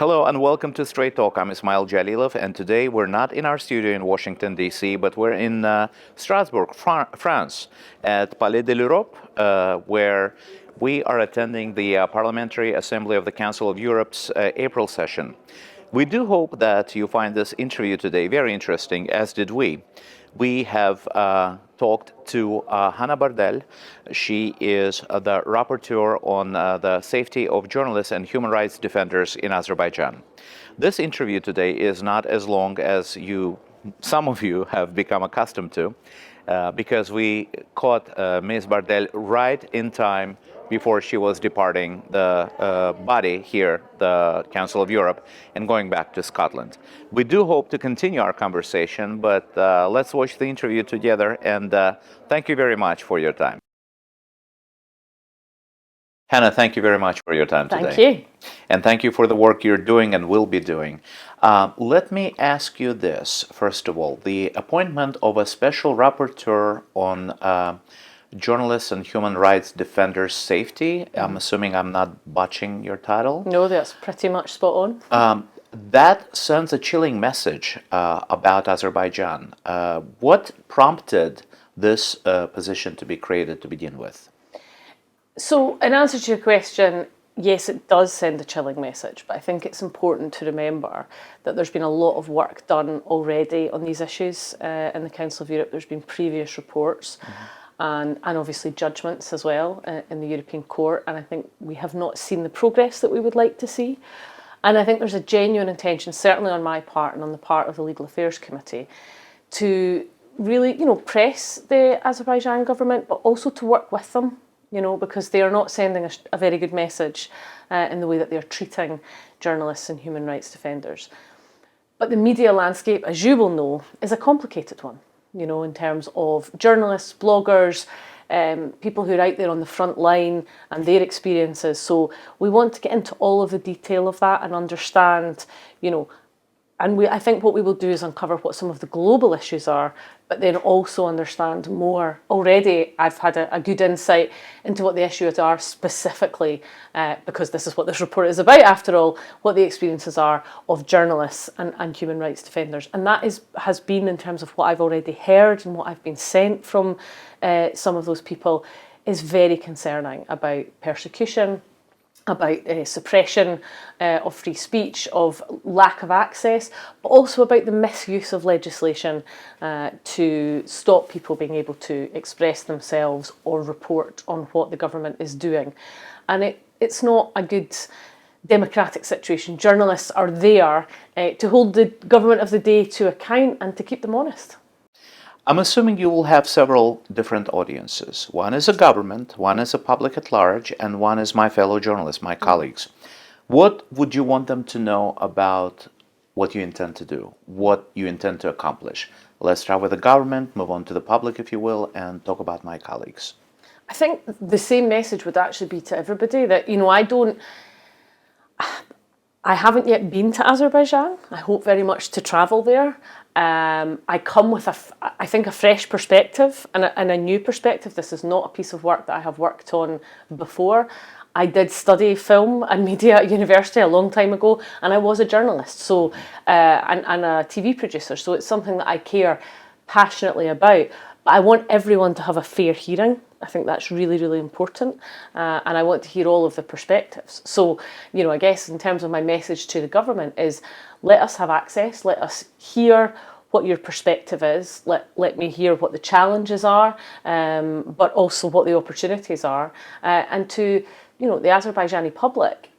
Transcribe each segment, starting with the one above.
Hello and welcome to Straight Talk. I'm Ismail Jalilov, and today we're not in our studio in Washington, D.C., but we're in Strasbourg, France, at Palais de l'Europe, where we are attending the Parliamentary Assembly of the Council of Europe's April session. We do hope that you find this interview today very interesting, as did we. We have talked to Hannah Bardell. She is the rapporteur on the safety of journalists and human rights defenders in Azerbaijan. This interview today is not as long as some of you have become accustomed to, because we caught Ms. Bardell right in time before she was departing the body here, the Council of Europe, and going back to Scotland. We do hope to continue our conversation, but let's watch the interview together, and thank you very much for your time. Hannah, thank you very much for your time today. Thank you. And thank you for the work you're doing and will be doing. Let me ask you this, first of all. The appointment of a special rapporteur on journalists and human rights defenders' safety. I'm assuming I'm not botching your title. No, that's pretty much spot on. That sends a chilling message about Azerbaijan. What prompted this position to be created to begin with? So, in answer to your question, yes, it does send a chilling message, but I think it's important to remember that there's been a lot of work done already on these issues in the Council of Europe. There's been previous reports. And obviously judgments as well in the European Court, and I think we have not seen the progress that we would like to see. And I think there's a genuine intention, certainly on my part and on the part of the Legal Affairs Committee, to really, press the Azerbaijan government, but also to work with them, because they are not sending a very good message in the way that they're treating journalists and human rights defenders. But the media landscape, as you will know, is a complicated one. In terms of journalists, bloggers, people who are out there on the front line and their experiences. So we want to get into all of the detail of that and understand, I think what we will do is uncover what some of the global issues are, but then also understand more. Already I've had a good insight into what the issues are specifically, because this is what this report is about after all, what the experiences are of journalists and human rights defenders. And that has been, in terms of what I've already heard and what I've been sent from some of those people, is very concerning about persecution, about suppression of free speech, of lack of access, but also about the misuse of legislation to stop people being able to express themselves or report on what the government is doing. And it's not a good democratic situation. Journalists are there to hold the government of the day to account and to keep them honest. I'm assuming you will have several different audiences. One is a government, one is a public at large, and one is my fellow journalists, my colleagues. What would you want them to know about what you intend to do, what you intend to accomplish? Let's start with the government, move on to the public, if you will, and talk about my colleagues. I think the same message would actually be to everybody that, I haven't yet been to Azerbaijan. I hope very much to travel there. I come with I think a fresh perspective and a new perspective. This is not a piece of work that I have worked on before. I did study film and media at university a long time ago, and I was a journalist, so and a TV producer. So it's something that I care passionately about. But I want everyone to have a fair hearing. I think that's really, really important. And I want to hear all of the perspectives. So, I guess in terms of my message to the government is, let us have access, let us hear what your perspective is, let me hear what the challenges are, but also what the opportunities are. And to, the Azerbaijani public,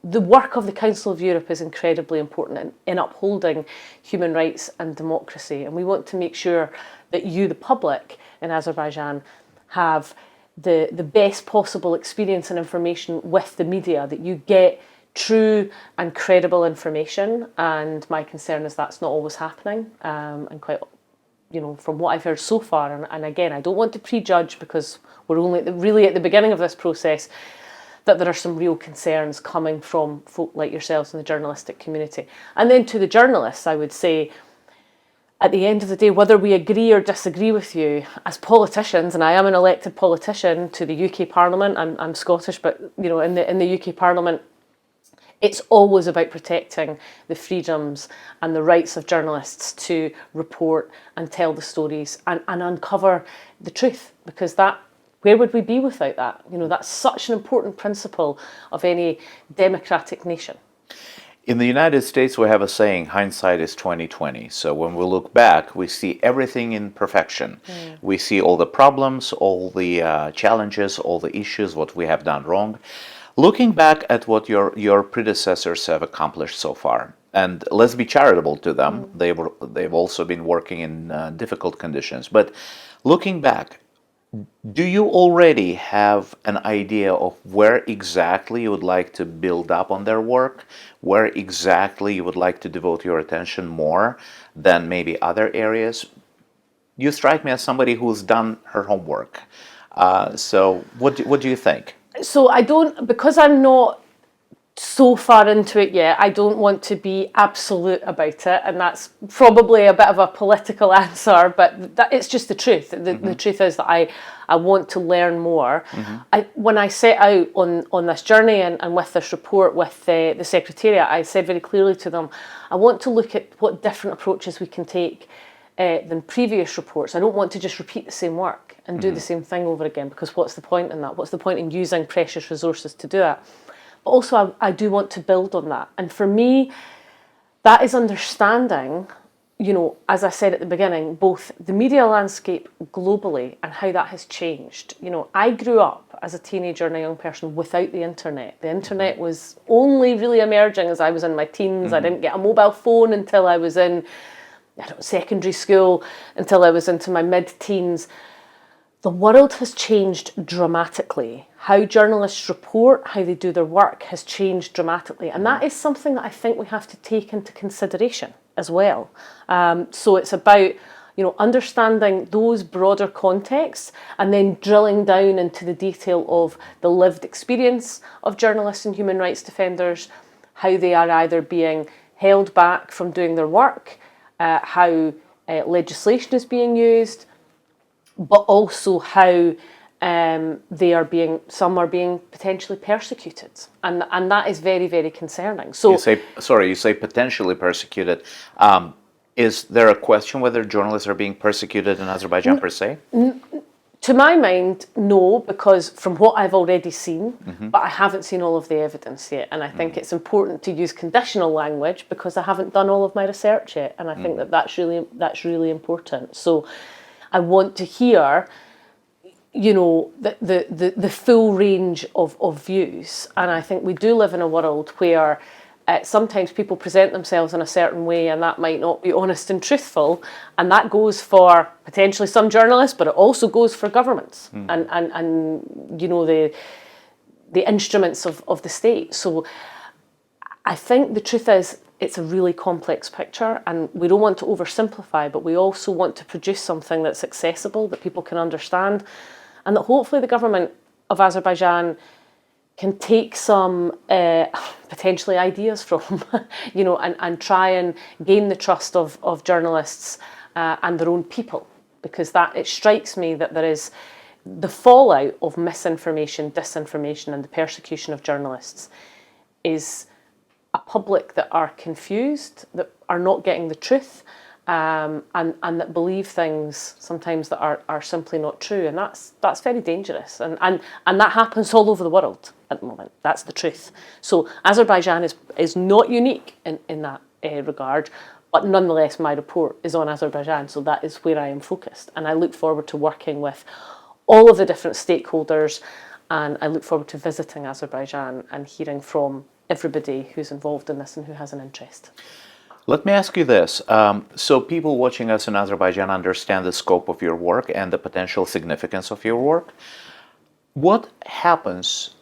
the work of the Council of Europe is incredibly important in upholding human rights and democracy. And we want to make sure that you, the public in Azerbaijan, have the best possible experience and information with the media, that you get true and credible information. And my concern is that's not always happening. And quite, from what I've heard so far, and again, I don't want to prejudge because we're only really at the beginning of this process, that there are some real concerns coming from folk like yourselves in the journalistic community. And then to the journalists, I would say, at the end of the day, whether we agree or disagree with you, as politicians, and I am an elected politician to the UK Parliament, I'm Scottish, but in the UK Parliament, It's always about protecting the freedoms and the rights of journalists to report and tell the stories and uncover the truth, because where would we be without that? You know, that's such an important principle of any democratic nation. In the United States, we have a saying, hindsight is 20/20. So when we look back, we see everything in perfection. We see all the problems, all the challenges, all the issues, what we have done wrong. Looking back at what your predecessors have accomplished so far, and let's be charitable to them, they've also been working in difficult conditions. But looking back, do you already have an idea of where exactly you would like to build up on their work? Where exactly you would like to devote your attention more than maybe other areas? You strike me as somebody who's done her homework. So what do you think? So because I'm not so far into it yet, I don't want to be absolute about it, and that's probably a bit of a political answer, but it's just the truth. The truth is that I want to learn more. When I set out on this journey and with this report with the Secretariat, I said very clearly to them, I want to look at what different approaches we can take than previous reports. I don't want to just repeat the same work and do the same thing over again, because what's the point in that? What's the point in using precious resources to do that? But also I do want to build on that. And for me, that is understanding, you know, as I said at the beginning, both the media landscape globally and how that has changed. You know, I grew up as a teenager and a young person without the internet. The internet was only really emerging as I was in my teens. I didn't get a mobile phone until I was in secondary school, until I was into my mid-teens. The world has changed dramatically. How journalists report, how they do their work has changed dramatically. And that is something that I think we have to take into consideration as well. So it's about, you know, understanding those broader contexts and then drilling down into the detail of the lived experience of journalists and human rights defenders, how they are either being held back from doing their work, how legislation is being used, but also how some are being potentially persecuted, and that is very, very concerning. So you say potentially persecuted. Is there a question whether journalists are being persecuted in Azerbaijan per se? To my mind, no, because from what I've already seen, but I haven't seen all of the evidence yet, and I think it's important to use conditional language because I haven't done all of my research yet, and I think that's really important. So I want to hear, you know, the full range of views, and I think we do live in a world where sometimes people present themselves in a certain way and that might not be honest and truthful, and that goes for potentially some journalists, but it also goes for governments and you know, the instruments of the state. So I think the truth is it's a really complex picture, and we don't want to oversimplify, but we also want to produce something that's accessible, that people can understand, and that hopefully the government of Azerbaijan can take some potentially ideas from, you know, and try and gain the trust of journalists and their own people, because it strikes me that there is the fallout of misinformation, disinformation, and the persecution of journalists is a public that are confused, that are not getting the truth, and that believe things sometimes that are simply not true, and that's very dangerous, and that happens all over the world at the moment. That's the truth. So Azerbaijan is not unique in that regard, but nonetheless my report is on Azerbaijan, so that is where I am focused, and I look forward to working with all of the different stakeholders, and I look forward to visiting Azerbaijan and hearing from everybody who's involved in this and who has an interest. Let me ask you this. So people watching us in Azerbaijan understand the scope of your work and the potential significance of your work. What happens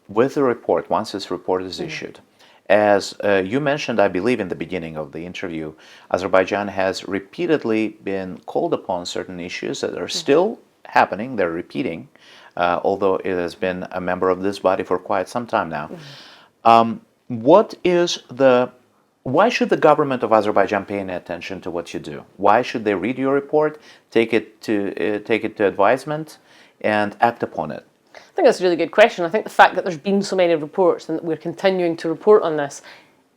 with the report once this report is issued? As you mentioned, I believe in the beginning of the interview, Azerbaijan has repeatedly been called upon certain issues that are still happening, they're repeating, although it has been a member of this body for quite some time now. Why should the government of Azerbaijan pay any attention to what you do? Why should they read your report, take it to advisement, and act upon it? think that's a really good question. I think the fact that there's been so many reports and that we're continuing to report on this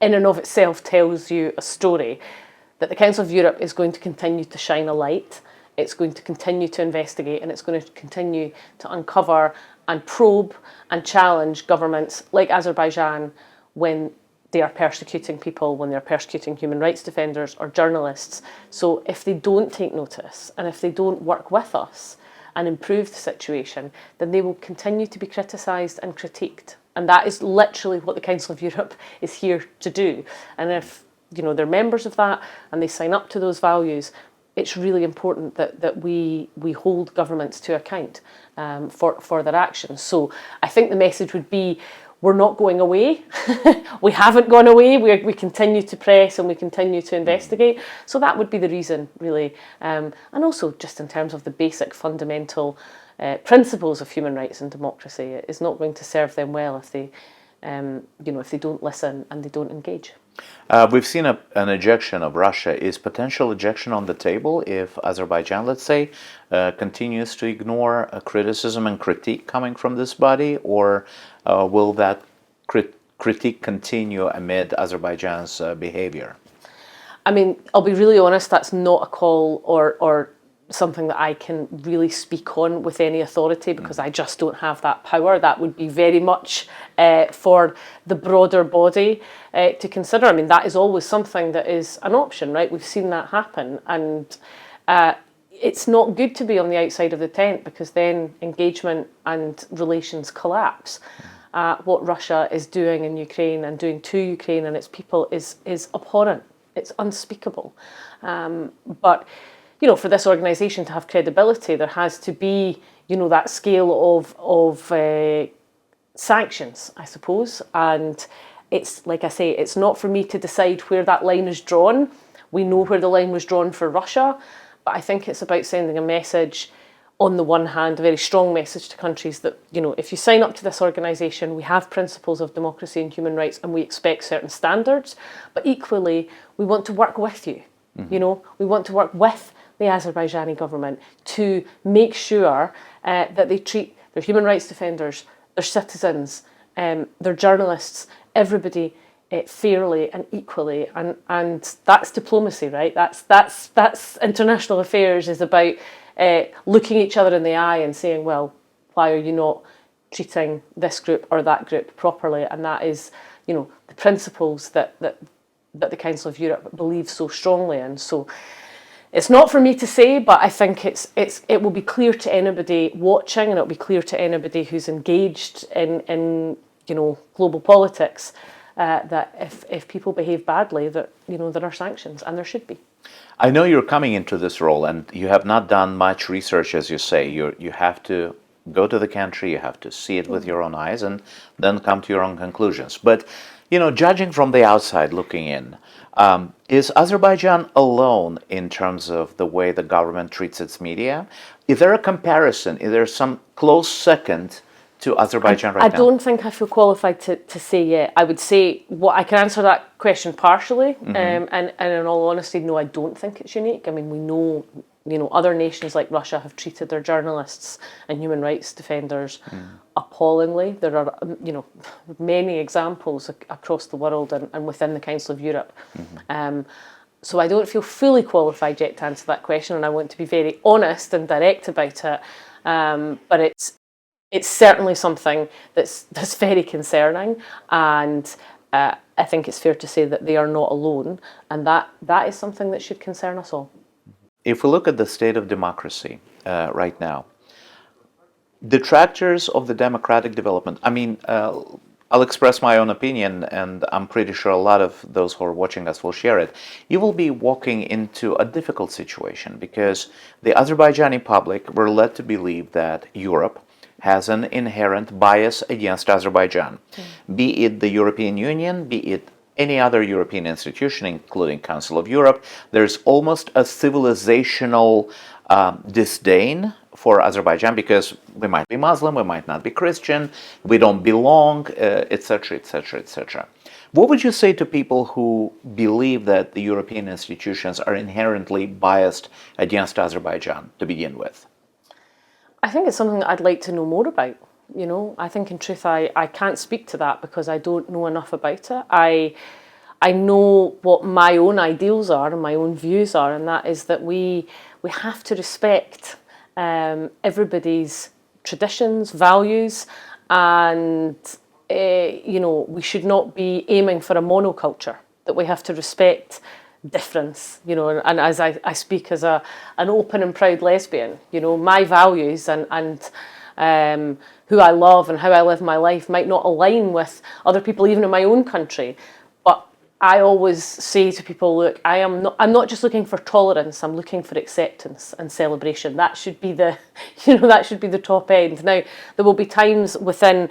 in and of itself tells you a story that the Council of Europe is going to continue to shine a light, it's going to continue to investigate, and it's going to continue to uncover and probe and challenge governments like Azerbaijan when they are persecuting people, when they're persecuting human rights defenders or journalists. So if they don't take notice and if they don't work with us and improve the situation, then they will continue to be criticised and critiqued. And that is literally what the Council of Europe is here to do. And if they're members of that and they sign up to those values, it's really important that we hold governments to account for their actions. So I think the message would be, we're not going away. We haven't gone away. We continue to press and we continue to investigate. So that would be the reason, really. And also just in terms of the basic fundamental principles of human rights and democracy, it is not going to serve them well if they, if they don't listen and they don't engage. We've seen an ejection of Russia. Is potential ejection on the table if Azerbaijan, let's say, continues to ignore criticism and critique coming from this body, or will that critique continue amid Azerbaijan's behavior? I mean, I'll be really honest, that's not a call or something that I can really speak on with any authority, because I just don't have that power. That would be very much for the broader body to consider. I mean, that is always something that is an option, right? We've seen that happen, and it's not good to be on the outside of the tent, because then engagement and relations collapse. What Russia is doing in Ukraine and doing to Ukraine and its people is abhorrent. It's unspeakable. But for this organisation to have credibility, there has to be, that scale of sanctions, I suppose. And it's, like I say, it's not for me to decide where that line is drawn. We know where the line was drawn for Russia, but I think it's about sending a message, on the one hand, a very strong message to countries that, if you sign up to this organisation, we have principles of democracy and human rights and we expect certain standards, but equally, we want to work with you. We want to work with the Azerbaijani government to make sure that they treat their human rights defenders, their citizens, their journalists, everybody fairly and equally, and that's diplomacy, right? That's international affairs, is about looking each other in the eye and saying, well, why are you not treating this group or that group properly? And that is, the principles that the Council of Europe believes so strongly in. So it's not for me to say, but I think it will be clear to anybody watching, and it'll be clear to anybody who's engaged in global politics, that if people behave badly, that there are sanctions, and there should be. I know you're coming into this role, and you have not done much research, as you say. You have to go to the country, you have to see it with your own eyes, and then come to your own conclusions. But judging from the outside looking in, is Azerbaijan alone in terms of the way the government treats its media? Is there a comparison? Is there some close second to Azerbaijan right now? I don't think I feel qualified to say yet. I would say I can answer that question partially, and in all honesty, no, I don't think it's unique. I mean, we know, other nations like Russia have treated their journalists and human rights defenders appallingly. There are, many examples across the world and within the Council of Europe. So I don't feel fully qualified yet to answer that question, and I want to be very honest and direct about it. But it's certainly something that's very concerning, and I think it's fair to say that they are not alone, and that is something that should concern us all. If we look at the state of democracy right now, detractors of the democratic development, I mean, I'll express my own opinion, and I'm pretty sure a lot of those who are watching us will share it. You will be walking into a difficult situation, because the Azerbaijani public were led to believe that Europe has an inherent bias against Azerbaijan, be it the European Union, be it any other European institution, including Council of Europe. There's almost a civilizational disdain for Azerbaijan, because we might be Muslim, we might not be Christian, we don't belong, etc., etc., etc. What would you say to people who believe that the European institutions are inherently biased against Azerbaijan to begin with? I think it's something that I'd like to know more about. You know, I think in truth I can't speak to that because I don't know enough about it. I know what my own ideals are and my own views are, and that is that we have to respect everybody's traditions, values, and you know, we should not be aiming for a monoculture, that we have to respect difference, you know, and as I speak as an open and proud lesbian, you know, my values and who I love and how I live my life might not align with other people even in my own country, but I always say to people, look, I'm not just looking for tolerance, I'm looking for acceptance and celebration. That should be the, you know, that should be the top end. Now, there will be times within,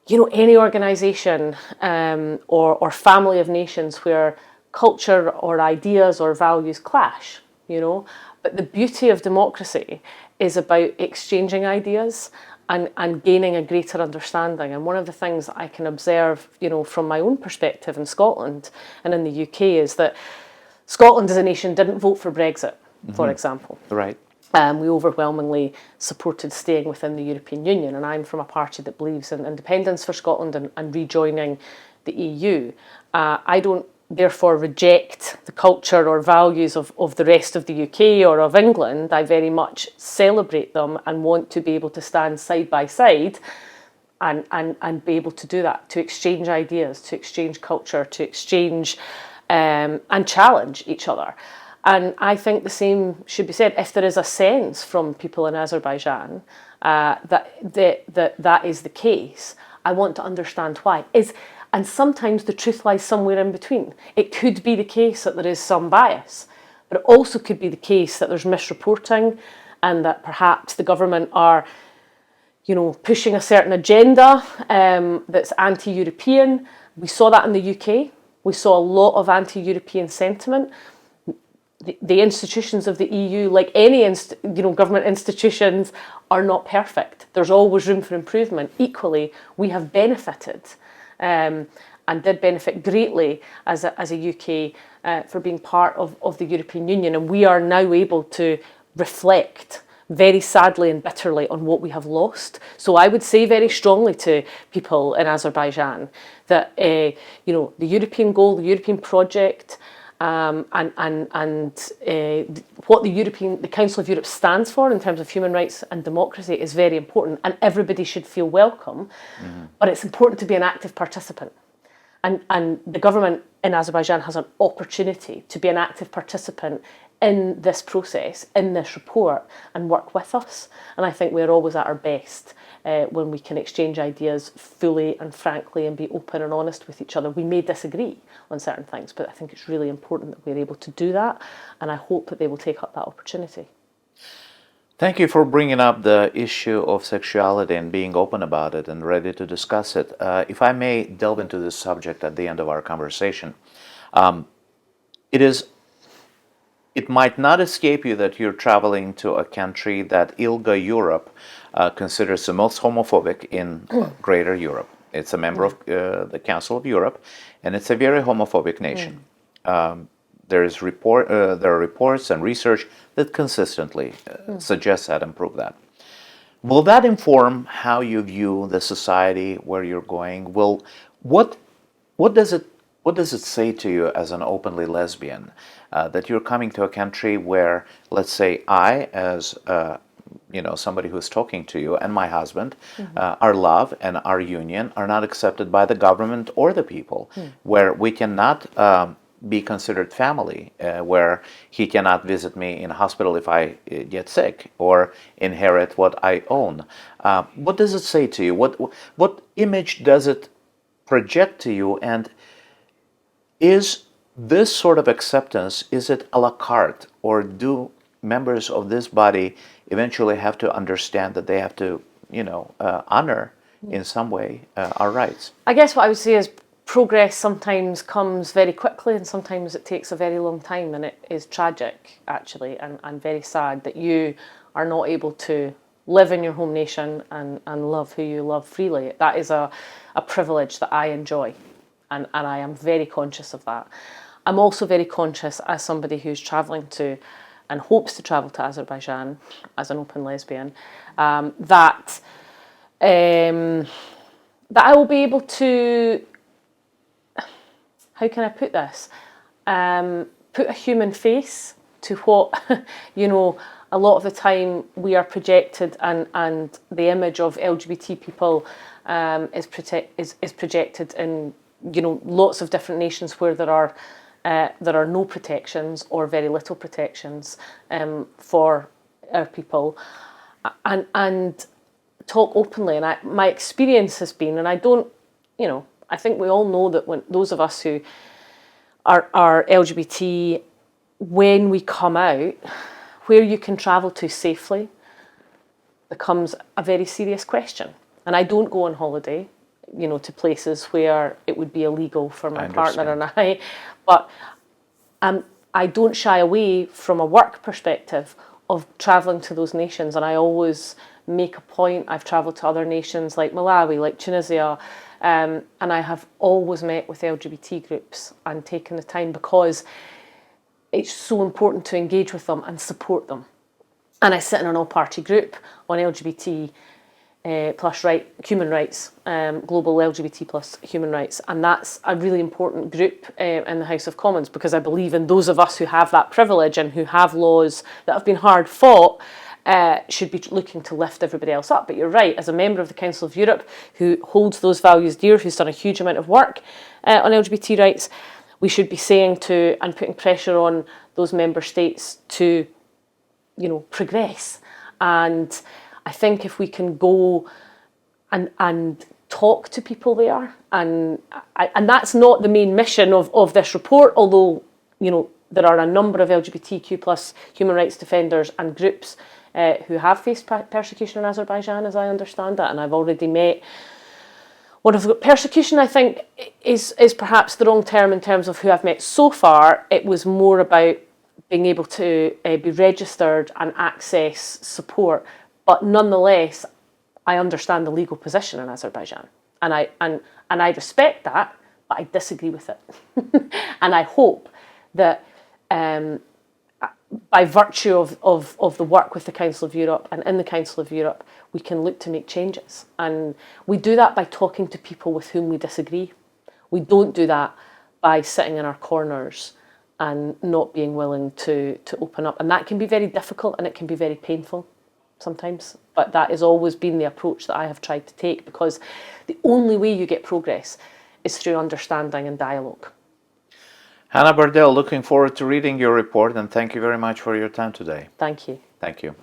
you know, any organisation or family of nations where culture or ideas or values clash, you know. But the beauty of democracy is about exchanging ideas and gaining a greater understanding. And one of the things I can observe, you know, from my own perspective in Scotland and in the UK is that Scotland as a nation didn't vote for Brexit, for example. Right. We overwhelmingly supported staying within the European Union, and I'm from a party that believes in independence for Scotland and rejoining the EU. I don't therefore reject the culture or values of the rest of the UK or of England. I very much celebrate them and want to be able to stand side by side and be able to do that, to exchange ideas, to exchange culture, to exchange and challenge each other. And I think the same should be said if there is a sense from people in Azerbaijan that is the case. I want to understand why. And sometimes the truth lies somewhere in between. It could be the case that there is some bias, but it also could be the case that there's misreporting and that perhaps the government are, you know, pushing a certain agenda that's anti-European. We saw that in the UK. We saw a lot of anti-European sentiment. The institutions of the EU, like any government institutions, are not perfect. There's always room for improvement. Equally, we have benefited and did benefit greatly as a UK for being part of the European Union, and we are now able to reflect very sadly and bitterly on what we have lost. So I would say very strongly to people in Azerbaijan that you know, the European goal, the European project, and what the Council of Europe stands for in terms of human rights and democracy is very important, and everybody should feel welcome. But it's important to be an active participant, and the government in Azerbaijan has an opportunity to be an active participant in this process, in this report, and work with us. And I think we're always at our best when we can exchange ideas fully and frankly and be open and honest with each other. We may disagree on certain things, but I think it's really important that we're able to do that, and I hope that they will take up that opportunity. Thank you for bringing up the issue of sexuality and being open about it and ready to discuss it. If I may delve into this subject at the end of our conversation, it might not escape you that you're traveling to a country that ILGA Europe considers the most homophobic in Greater Europe. It's a member of the Council of Europe, and it's a very homophobic nation. There are reports and research that consistently suggests that and prove that. Will that inform how you view the society where you're going? What does it say to you as an openly lesbian that you're coming to a country where, let's say, I, as somebody who's talking to you, and my husband, our love and our union are not accepted by the government or the people, where we cannot be considered family, where he cannot visit me in hospital if I get sick or inherit what I own? What does it say to you? What image does it project to you? And is this sort of acceptance, is it a la carte, or do members of this body eventually have to understand that they have to, honor in some way our rights? I guess what I would say is progress sometimes comes very quickly and sometimes it takes a very long time, and it is tragic, actually, and very sad that you are not able to live in your home nation and love who you love freely. That is a privilege that I enjoy, and I am very conscious of that. I'm also very conscious, as somebody who's travelling to and hopes to travel to Azerbaijan as an open lesbian, that that I will be able to, how can I put this? Put a human face to what, you know, a lot of the time we are projected, and the image of LGBT people is projected in, you know, lots of different nations where there are no protections or very little protections for our people, and talk openly. And my experience has been, and I don't, you know, I think we all know that when those of us who are LGBT, when we come out, where you can travel to safely becomes a very serious question. And I don't go on holiday, you know, to places where it would be illegal for my partner and I, but I don't shy away from a work perspective of travelling to those nations. And I always make a point. I've travelled to other nations like Malawi, like Tunisia, and I have always met with LGBT groups and taken the time, because it's so important to engage with them and support them. And I sit in an all-party group on LGBT plus human rights, global LGBT plus human rights, and that's a really important group in the House of Commons, because I believe in those of us who have that privilege and who have laws that have been hard fought should be looking to lift everybody else up. But you're right, as a member of the Council of Europe who holds those values dear, who's done a huge amount of work on LGBT rights, we should be saying to and putting pressure on those member states to, you know, progress. And I think if we can go and talk to people there, and that's not the main mission of this report, although, you know, there are a number of LGBTQ plus human rights defenders and groups who have faced persecution in Azerbaijan, as I understand it, and I've already met. One of the persecution, I think, is perhaps the wrong term in terms of who I've met so far. It was more about being able to be registered and access support. But nonetheless, I understand the legal position in Azerbaijan, and I respect that, but I disagree with it. And I hope that by virtue of the work with the Council of Europe and in the Council of Europe, we can look to make changes. And we do that by talking to people with whom we disagree. We don't do that by sitting in our corners and not being willing to open up. And that can be very difficult and it can be very painful sometimes. But that has always been the approach that I have tried to take, because the only way you get progress is through understanding and dialogue. Hannah Bardell, looking forward to reading your report, and thank you very much for your time today. Thank you. Thank you.